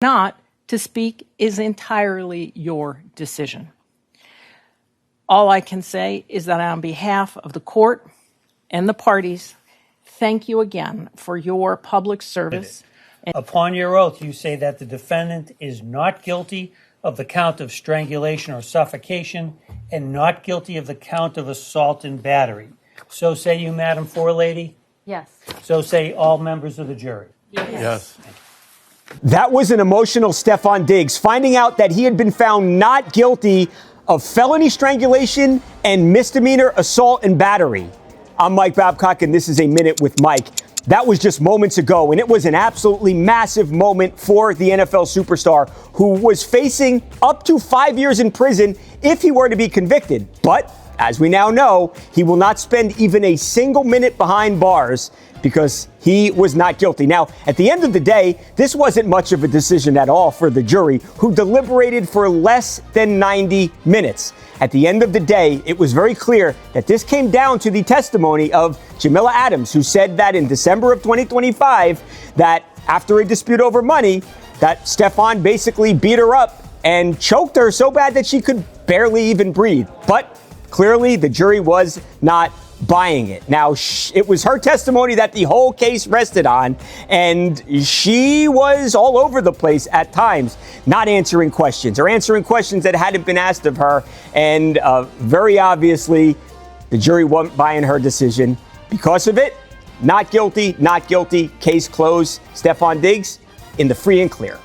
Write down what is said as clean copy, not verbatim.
not to speak is entirely your decision. All I can say is that on behalf of the court and the parties, thank you again for your public service. Upon your oath, you say that the defendant is not guilty of the count of strangulation or suffocation and not guilty of the count of assault and battery. So say you, Madam Forelady? Yes. So say all members of the jury? Yes. That was an emotional Stefon Diggs, finding out that he had been found not guilty of felony strangulation and misdemeanor assault and battery. I'm Mike Babcock, and this is A Minute with Mike. That was just moments ago, and it was an absolutely massive moment for the NFL superstar who was facing up to 5 years in prison if he were to be convicted. But as we now know, he will not spend even a single minute behind bars because he was not guilty. Now, at the end of the day, this wasn't much of a decision at all for the jury, who deliberated for less than 90 minutes. At the end of the day, it was very clear that this came down to the testimony of Jamila Adams, who said that in December of 2025, that after a dispute over money, that Stefon basically beat her up and choked her so bad that she could barely even breathe. But clearly, the jury was not buying it. Now, it was her testimony that the whole case rested on, and she was all over the place at times, not answering questions or answering questions that hadn't been asked of her. And very obviously, the jury wasn't buying her decision. Because of it, not guilty, not guilty, case closed. Stefon Diggs in the free and clear.